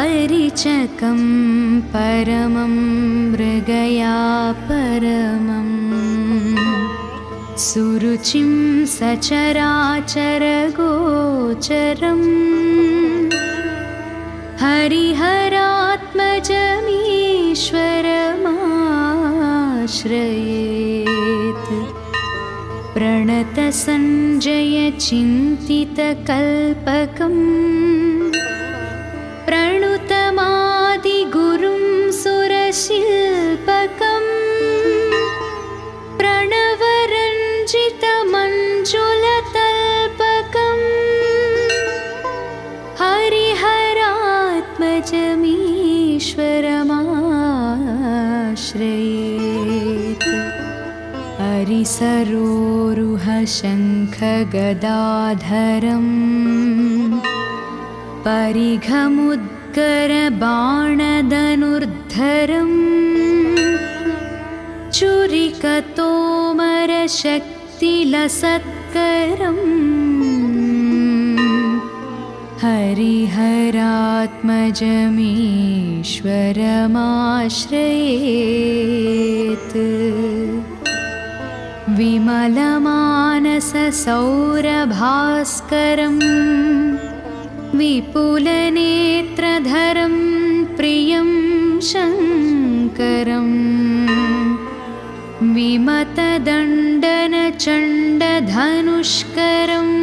परिचकं परमं मृगया परमम् सुरुचिं सचराचरगोचरम् हरिहरात्मजमीश्वरमाश्रयेत् प्रणतसञ्जयचिन्तितकल्पकम् प्रणुतमादिगुरुं सुरशिल्पकम् प्रणवरञ्जितमञ्जुलतल्पकम् हरिहरात्मजमीश्वरमाश्रयेत् हरिसरोरुहशङ्खगदाधरम् परिघमुद्गरबाणधनुर्धरम् चुरिकतोमरशक्तिलसत्करम् हरिहरात्मजमीश्वरमाश्रयेत् विमलमानससौरभास्करम् विपुलनेत्रधरं प्रियं शङ्करम् विमतदण्डनचण्डधनुष्करम्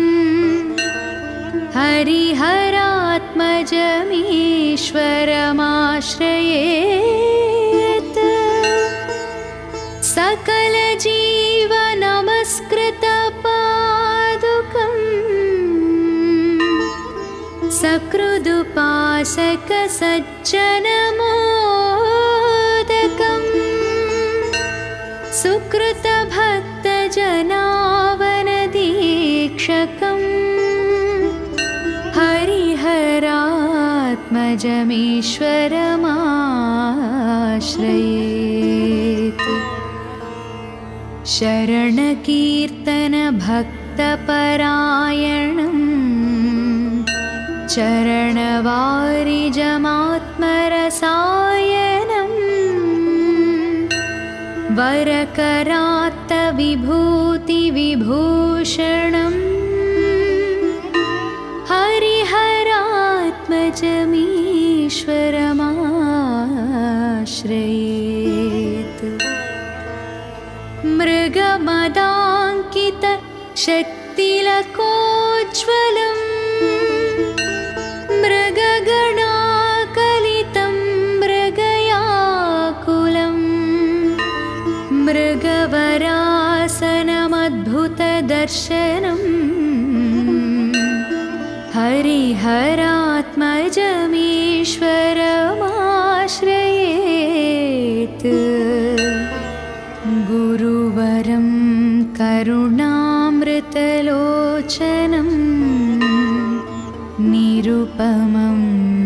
हरिहरात्मजमीश्वरमाश्रयेत् सकलजीवनमस्कृतपादुकम् सकृदुपासकसज्जनमोदकम् सुकृतभक्तजनावनदीक्षकम् हरिहरात्मजमीश्वरमाश्रयेत् शरणकीर्तनभक्तपरायणम् चरणवारिजमात्मरसायनम् वरकरात्तविभूतिविभूषणम् हरिहरात्मजमीश्वरमाश्रयेत् मृगमदाङ्कितशक्तिलकोज्ज्वलम् मृगगणाकलितं मृगयाकुलं मृगवरासनमद्भुतदर्शनम् हरिहरात्मजमीश्वरमाश्रयेत् गुरुवरं करुणामृतलोचनम् निरुपमं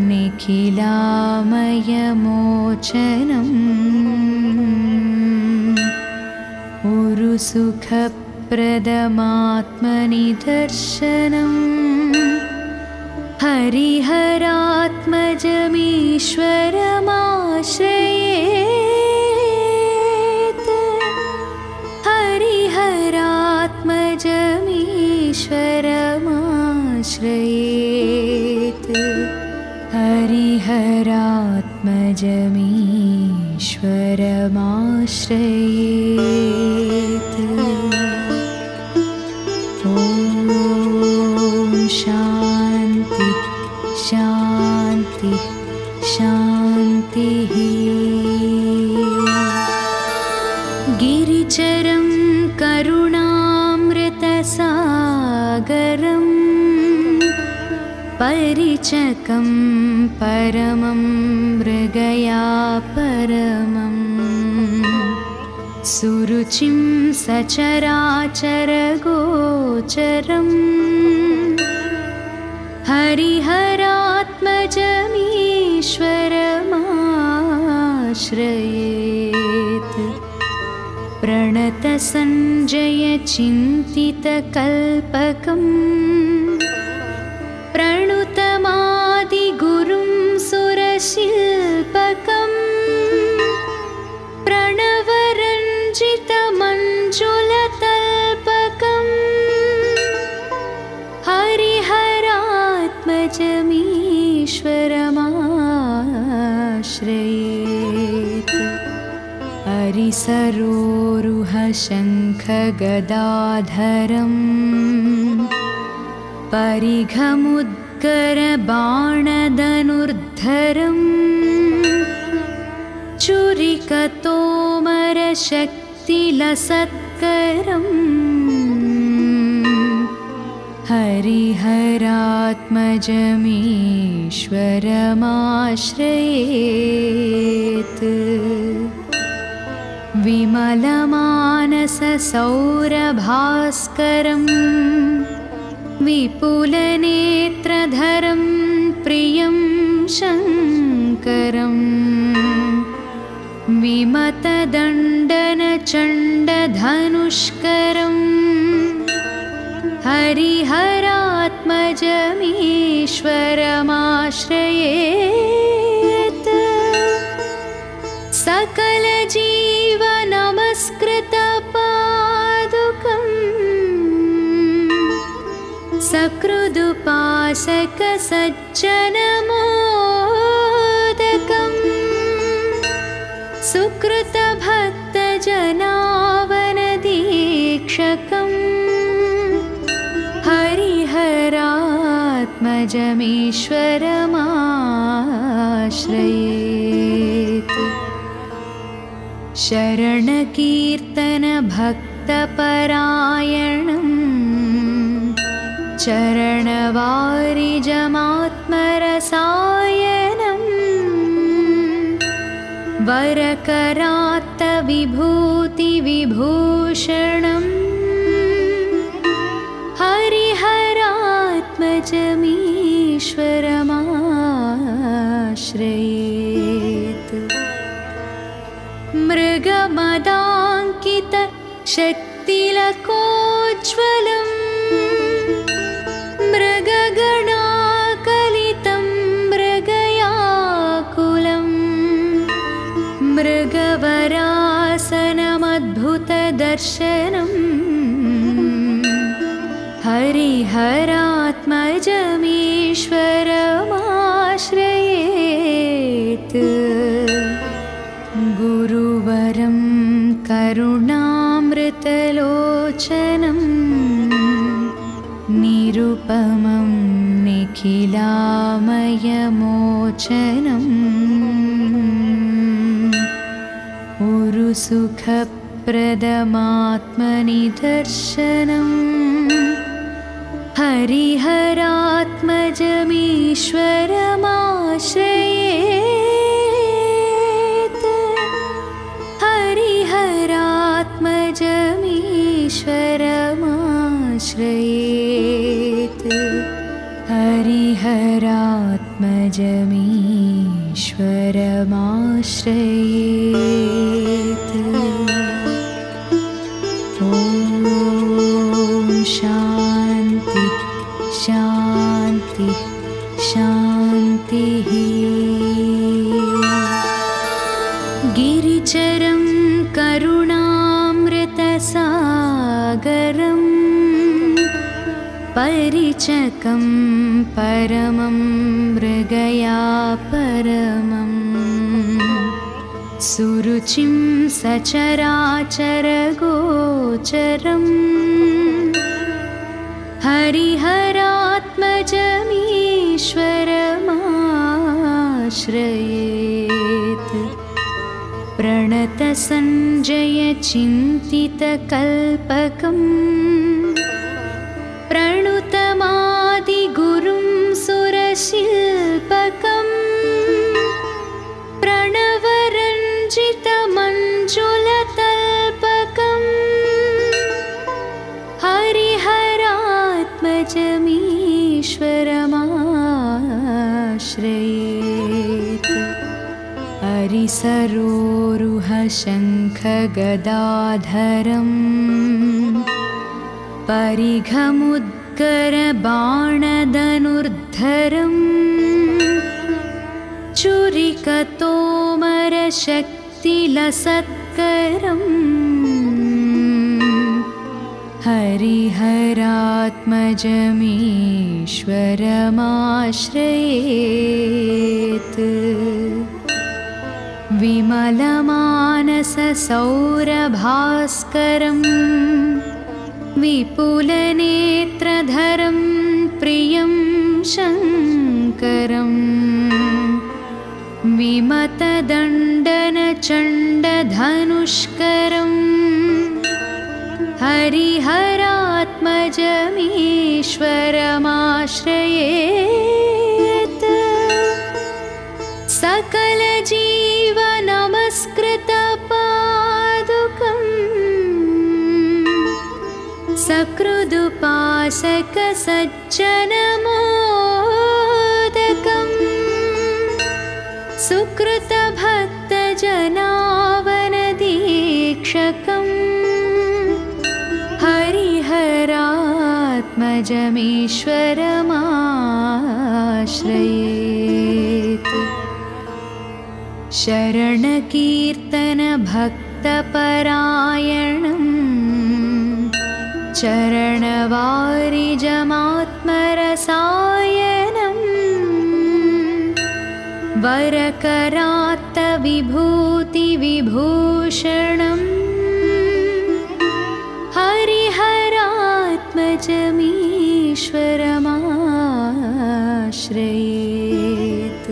निखिलामयमोचनम् उरुसुखप्रदमात्मनिदर्शनम् हरिहरात्मजमीश्वरमाश्रयेत् हरिहरात्मजमीश्वरमाश्रयेत् हरिहरात्मजमीश्वरमाश्रयेत् ॐ शान्ति शान्ति शान्तिः गिरिचरं करुणामृतसागरम् परिचकं परमं मृगया परमम् सुरुचिं सचराचरगोचरम् हरिहरात्मजमीश्वरमाश्रयेत् प्रणतसञ्जयचिन्तितकल्पकम् प्रणुतमादिगुरुं सुर हरिसरोरुहशङ्खगदाधरं परिघमुद्गरबाणधनुर्धरं चुरिकतोमरशक्तिलसत्करम् हरिहरात्मजमीश्वरमाश्रयेत् विमलमानससौरभास्करं विपुलनेत्रधरं प्रियं शङ्करं विमतदण्डनचण्डधनुष्करम् हरिहरात्मजमीश्वरमाश्रयेत् सकलजीवनमस्कृतपादुकम् सकृदुपासकसज्जनमोदकम् सुकृतभक्तजनावनदीक्षकम् हरिहरात्मजमीश्वरमाश्रयेत् शरणकीर्तनभक्तपरायणम् चरणवारिजमात्मरसायनम् वरकरात्तविभूतिविभूषणम् हरिहरात्मजमीश्वरमाश्रयेत् मृगमदाङ्कितशक्तिलकोज्ज्वलम् मृगगणाकलितं मृगयाकुलम् मृगवरासनमद्भुतदर्शनम् हरिहरात्मजमीश्वरमाश्रयेत् गुरुवरं करुणामृतलोचनं निरुपमं निखिलामयमोचनम् उरुसुखप्रदमात्मनिदर्शनम् हरिहरात्मजमीश्वरमाश्रयेत् हरिहरात्मजमीश्वरमाश्रयेत् हरिहरात्मजमीश्वरमाश्रयेत् ॐ शान्ति शान्ति शान्तिः गिरिचरं करुणामृतसागरं परिचकं परमं मृगयापरमं सुरुचिं सचराचरगोचरम् हरिहरात्मजमीश्वरमाश्रयेत् प्रणतसञ्जयचिन्तितकल्पकम् प्रणुतमादिगुरुं सुरशिल्पकम् प्रणवरञ्जितमञ्जुलतल्पकम् हरिहरात्मजमीश्वरमाश्रयेत् हरिसरोरुहशङ्खगदाधरम् परिघमुद्गरबाणधनुर्धरं चुरिकतोमरशक्तिलसत्करम् हरिहरात्मजमीश्वरमाश्रयेत् विमलमानससौरभास्करम् विपुलनेत्रधरं प्रियं शङ्करम् विमतदण्डनचण्डधनुष्करम् हरिहरात्मजमीश्वरमाश्रयेत् सकलजीवनमस्कृतपादुकम् सकृदुपासकसज्जनमोदकम् सुकृतभक्तजनावनदीक्षकम् हरिहरात्मजमीश्वरमाश्रयेत् शरणकीर्तनभक्तपरायणम् चरणवारिजमात्मरसायनम् वरकरात्तविभूतिविभूषणम् हरिहरात्मजमीश्वरमाश्रयेत्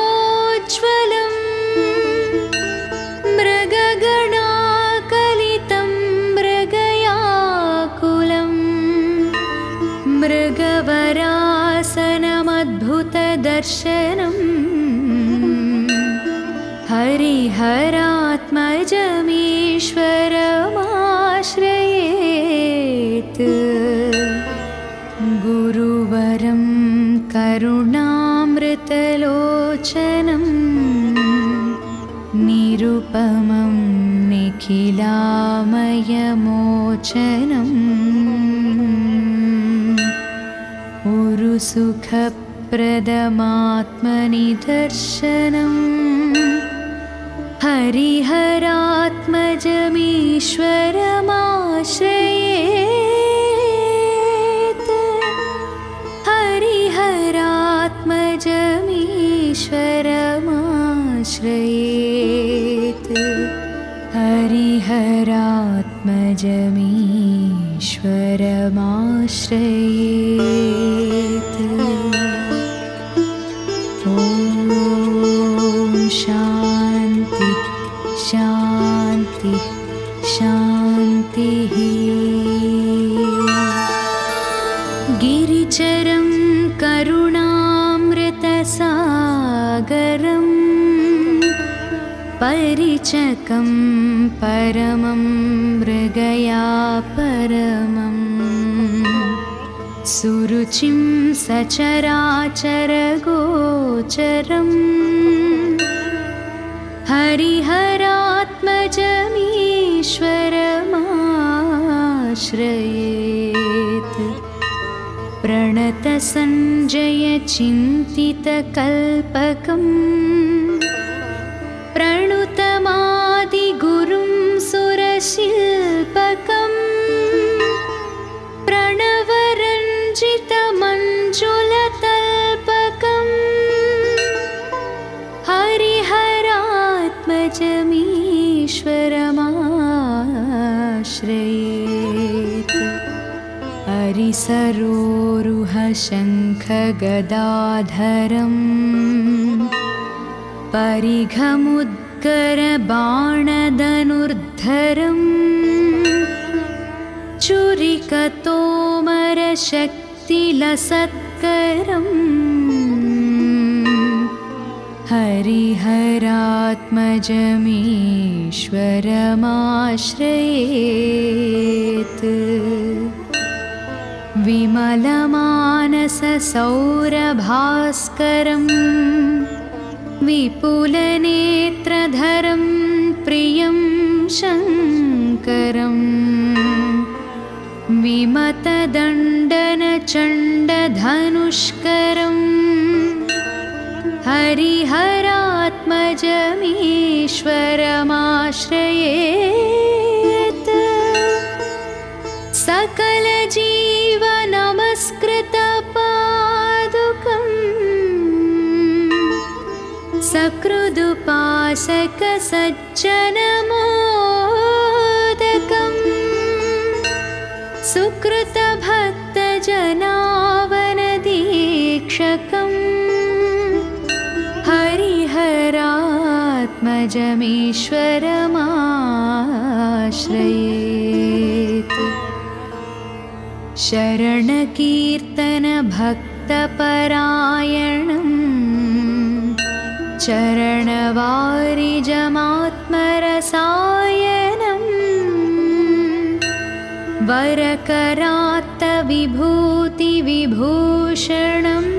मृगमदाङ्कितशक्तिलकोज्ज्वलम् मृगगणाकलितं मृगयाकुलं मृगवरासनमद्भुतदर्शनम् हरिहरात्मजमीश्वरमाश्रयेत् गुरुवरं करुणामृतलोचनं निरुपमं निखिलामयमोचनम् उरुसुखप्रदमात्मनिदर्शनम् हरिहरात्मजमीश्वरमाश्रयेत् हरिहरात्मजमीश्वरमाश्रयेत् हरिहरात्मजमीश्वरमाश्रयेत् ॐ शान्ति शान्ति शान्तिः गिरिचरं करुणामृतसागरम् परिचकं परमं मृगया परमम् सुरुचिं सचराचरगोचरम् हरिहरात्मजमीश्वरमाश्रयेत् प्रणतसञ्जयचिन्तितकल्पकम् प्रणुतमादिगुरुं सुरशिल्पकम् प्रणवरञ्जितमञ्जुलतल्पकम् हरिहरात्मजमीश्वरमाश्रयेत् हरिसरोरुहशङ्खगदाधरम् परिघमुद्गरबाणधनुर्धरम् चुरिकतोमरशक्तिलसत्करम् हरिहरात्मजमीश्वरमाश्रयेत् विमलमानससौरभास्करम् विपुलनेत्रधरं प्रियं शङ्करम् विमतदण्डनचण्डधनुष्करम् हरिहरात्मजमीश्वरमाश्रयेत् सकलजीवनमस्कृतपादुकम् सकृदुपासकसज्जनमोदकम् सुकृतभक्तजनावनदीक्षकम् हरिहरात्मजमीश्वरमाश्रयेत्। शरणकीर्तनभक्तपरायणम् चरणवारिजमात्मरसायनम् वरकरात्तविभूतिविभूषणम्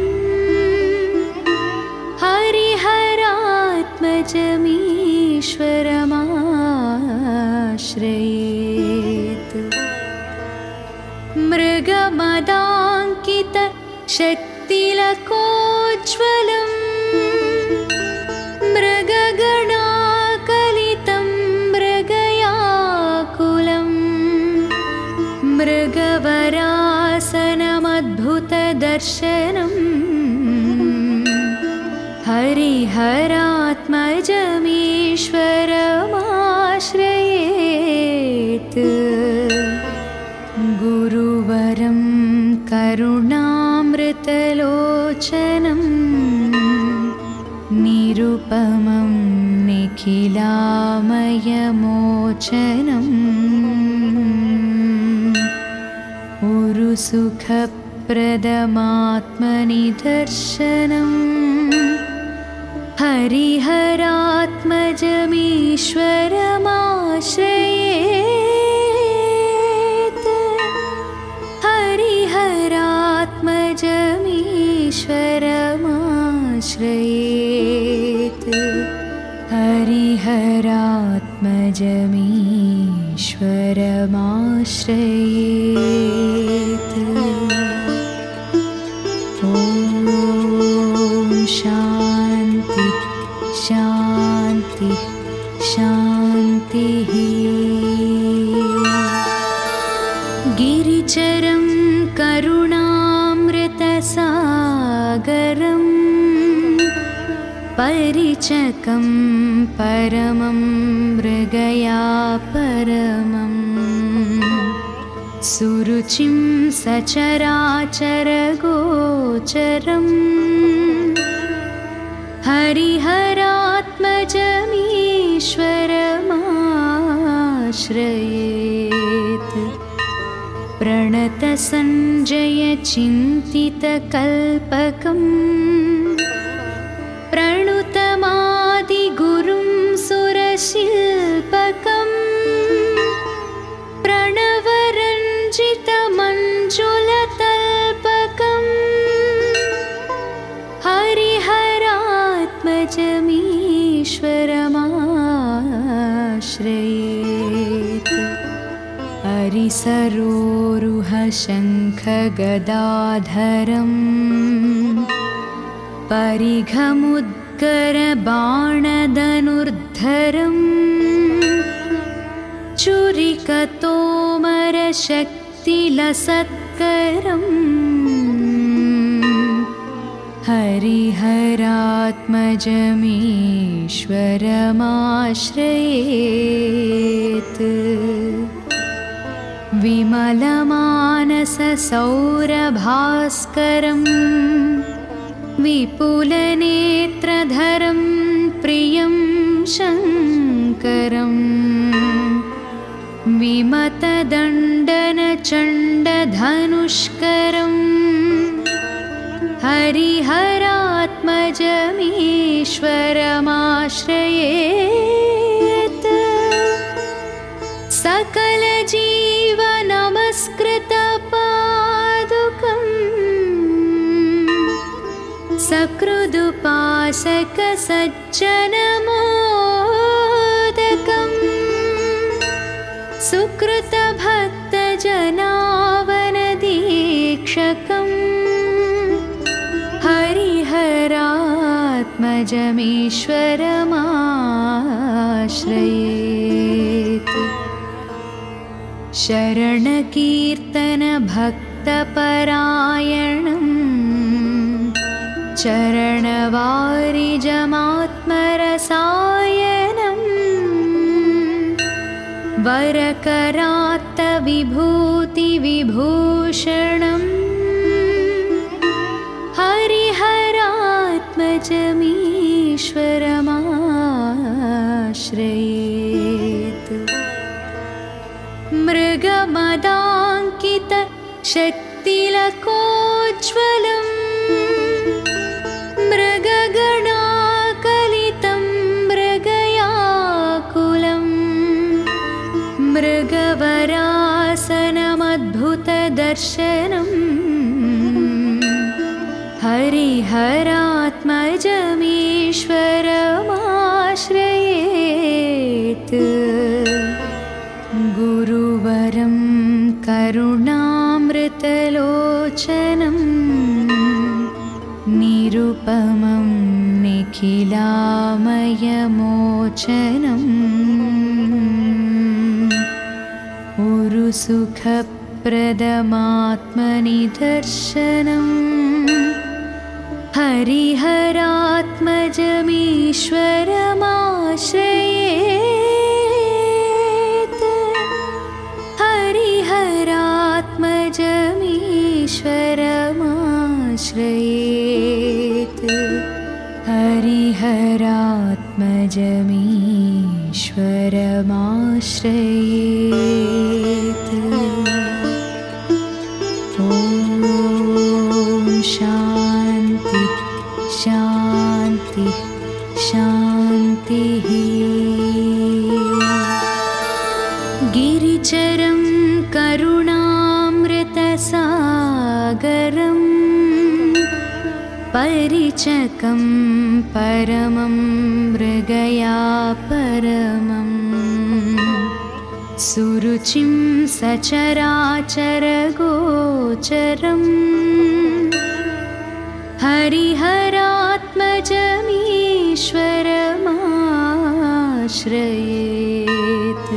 हरिहरात्मजमीश्वरमाश्रयेत्। मृगमदाङ्कितशक्तिलकोज्ज्वलम् मृगगणाकलितं मृगयाकुलम् मृगवरासनमद्भुतदर्शनम् हरिहरात्मजमीश्वरमाश्रयेत्। गुरुवरं करुणामृतलोचनं निरुपमं निखिलामयमोचनम् उरुसुखप्रदमात्मनिदर्शनम् हरिहरात्मजमीश्वरमाश्रयेत्। हरिहरात्मजमीश्वरमाश्रयेत्। हरिहरात्मजमीश्वरमाश्रयेत्। ॐ शान्ति शान्ति शान्तिः। गिरिचरं करुणामृतसागरम् परिचकं परमं मृगया परमम् सुरुचिं सचराचरगोचरम् हरिहरात्मजमीश्वरमाश्रयेत्। प्रणतसञ्जयचिन्तितकल्पकम् प्रणुतमादिगुरुं सुरशिल्पकम् प्रणवरञ्जितमञ्जुलतल्पकम् हरिहरात्मजमीश्वरमाश्रयेत्। हरिसरोरुहशङ्खगदाधरम् परिघमुद्गरबाणधनुर्धरम् चुरिकतोमरशक्तिलसत्करम् हरिहरात्मजमीश्वरमाश्रयेत्। विमलमानससौरभास्करम् विपुलनेत्रधरं प्रियं शङ्करम् विमतदण्डनचण्डधनुष्करम् हरिहरात्मजमीश्वरमाश्रयेत्। सकलजीवनमस्कृतपादुकम् सकृदुपासकसज्जनमोदकम् सुकृतभक्तजनावनदीक्षकम् हरिहरात्मजमीश्वरमाश्रयेत्। शरणकीर्तनभक्तपरायणम् चरणवारिजमात्मरसा वरकरात्तविभूतिविभूषणम् हरिहरात्मजमीश्वरमाश्रयेत्। मृगमदाङ्कितशक्तिलकोज्ज्वलम् मृगगणाकलितं मृगयाकुलम् मृगवरासनमद्भुतदर्शनम् हरिहरात्मजमीश्वरमाश्रयेत्। गुरुवरं करुणामृतलोचनम् निरुपमं निखिलामयमोचनम् उरुसुखप्रदमात्मनिदर्शनम् हरिहरात्मजमीश्वरमाश्रयेत्। हरिहरात्मजमीश्वरमाश्रयेत्। हरिहरात्मजमीश्वरमाश्रयेत्। ॐ शान्ति शान्ति शान्तिः। गिरिचरं करुणामृतसागरम् परिचकं परमं मृगया परमम् सुरुचिं सचराचरगोचरम् हरिहरात्मजमीश्वरमाश्रयेत्।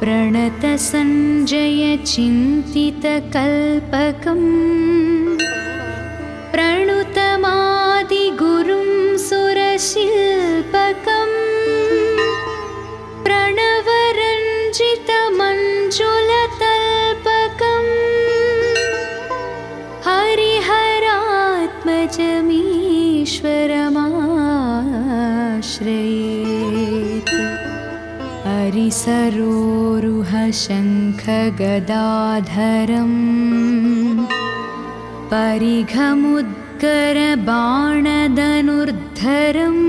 प्रणतसञ्जयचिन्तितकल्पकम् प्रणुतमादिगुरुं सुरशिल्पकम् प्रणवरञ्जितमञ्जुलतल्पकम् हरिहरात्मजमीश्वरमाश्रयेत्। हरिसरोरुहशङ्खगदाधरम् परिघमुद्गरबाणधनुर्धरम्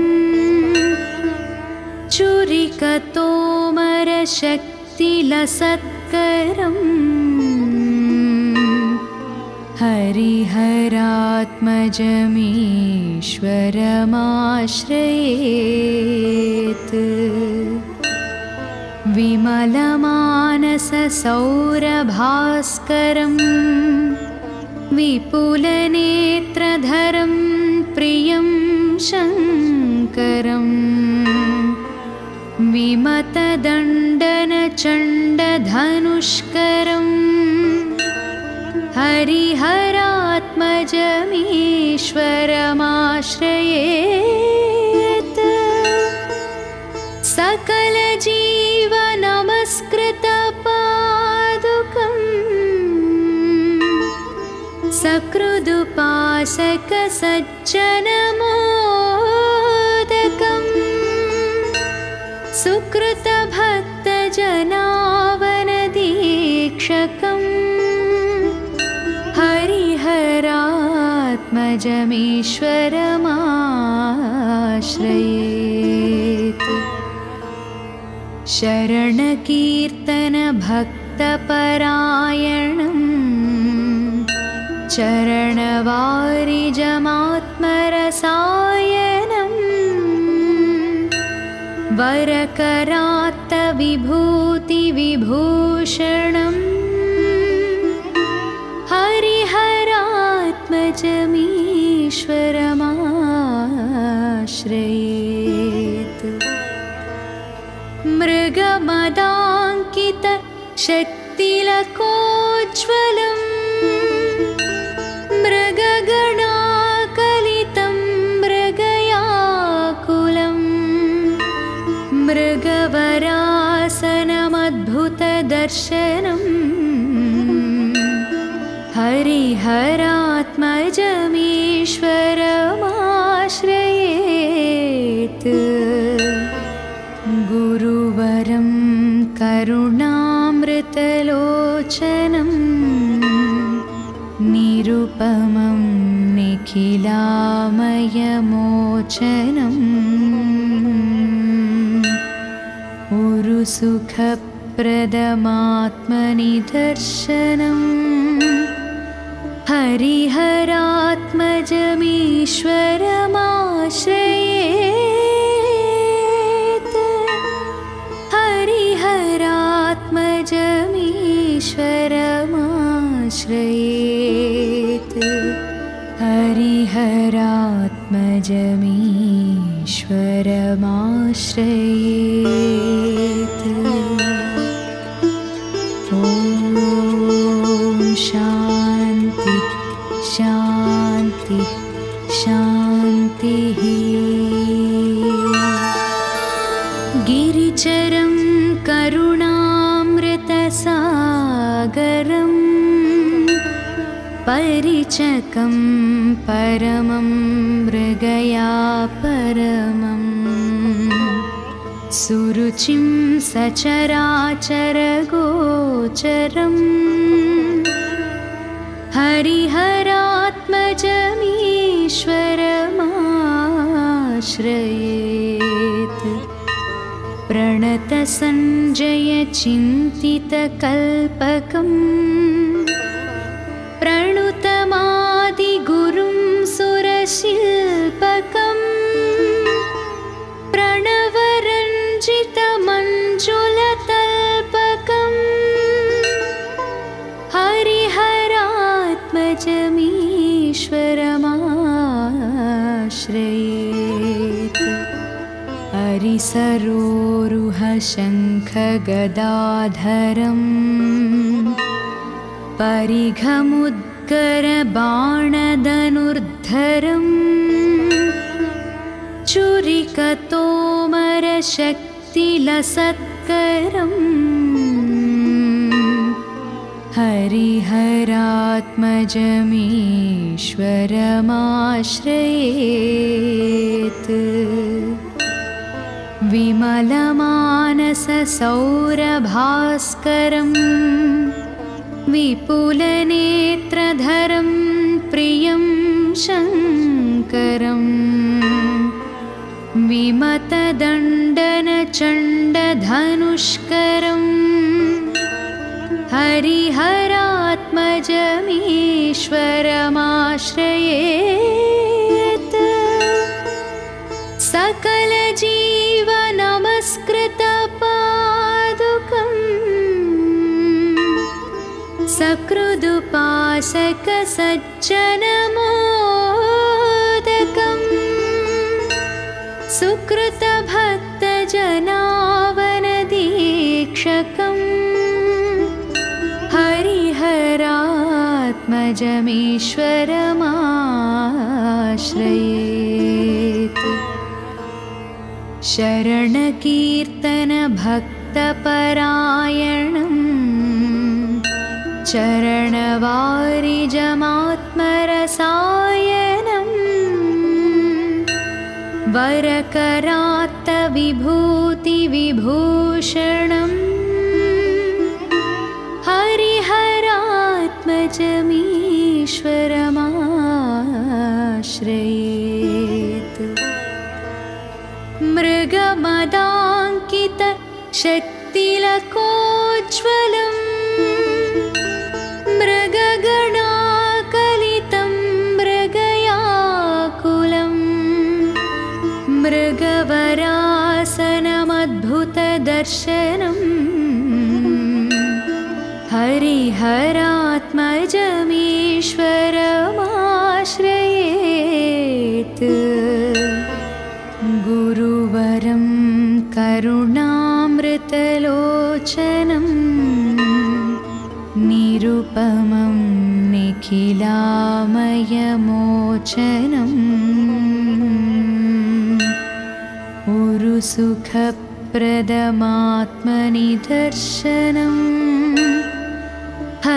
चुरिकतोमरशक्तिलसत्करम् हरिहरात्मजमीश्वरमाश्रयेत्। विमलमानससौरभास्करम् विपुलनेत्रधरं प्रियं शङ्करम् विमतदण्डनचण्डधनुष्करम् हरिहरात्मजमीश्वरमाश्रयेत्। सकलजीवनमस्कृतपादुकम् सकृदुपासकसज्जनमोदकम् सुकृतभक्तजनावनदीक्षकम् हरिहरात्मजमीश्वरमाश्रयेत्। शरणकीर्तनभक्तपरायणम् चरणवारिजमात्मरसायनम् वरकरात्तविभूतिविभूषणम् हरिहरात्मजमीश्वरमाश्रयेत्। मृगमदाङ्कितशक्तिलकोज्ज्वलम् मृगगणाकलितं मृगयाकुलम् मृगवरासनम दर्शनम् हरिहरात्मजमीश्वरमाश्रयेत् गुरुवरं करुणामृतलोचनं निरुपमं निखिलामयमोचनम् उरुसुखप्रदमात्मनिदर्शनम् हरिहरात्मजमीश्वरमाश्रयेत् हरिहरात्मजमीश्वरमाश्रयेत् हरिहरात्मजमीश्वरमाश्रयेत्। ॐ शान्ति शान्ति शान्तिः। गिरिचरं करुणामृतसागरं परिचकं परमं मृगया परमं सुरुचिं सचराचरगोचरम् हरिहरात्मजमीश्वरमाश्रयेत् प्रणतसञ्जयचिन्तितकल्पकम् प्रणुतमादिगुरुं सुरशिल्पकम् प्रणवरञ्जितमञ्जुलतल्पकम् हरिहरात्मजमीश्वरमाश्रयेत् हरिसरोरुहशङ्खगदाधरम् परिघमुद्गरबाणधनुर्धरम् चुरिकतोमरशक्तिलसत्करम् हरिहरात्मजमीश्वरमाश्रयेत् विमलमानससौरभास्करम् विपुलनेत्रधरं प्रियं शङ्करम् विमतदण्डनचण्डधनुष्करम् हरिहरात्मजमीश्वरमाश्रयेत् सकलजीवनमस्कृतपादुकम् सकृदुपासकसज्जनमोदकम् सुकृतभक्तजनावनदीक्षकम् हरिहरात्मजमीश्वरमाश्रयेत् शरणकीर्तनभक्तपरायणम् चरणवारिजमात्मरसायनम् वरकरात्तविभूतिविभूषणम् हरिहरात्मजमीश्वरमाश्रयेत् मृगमदाङ्कितशक्तिलकोज्ज्वलम् मृगगणाकलितं मृगयाकुलम् मृगवरासनमद्भुतदर्शनम् हरिहरात्मजमीश्वरमाश्रयेत् गुरुवरं करुणामृतलोचनं निरुपमं निखिलामयमोचनम् उरुसुखप्रदमात्मनिदर्शनम्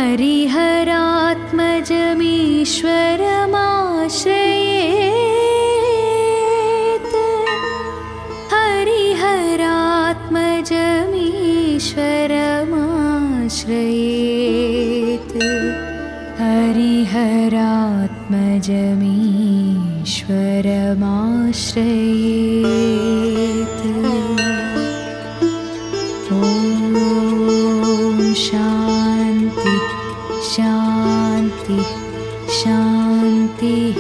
हरिहरात्मजमीश्वरमाश्रयेत् हरिहरात्मजमीश्वरमाश्रयेत् हरिहरात्मजमीश्वरमाश्रयेत्। ॐ शान्ति शान्ति शान्तिः।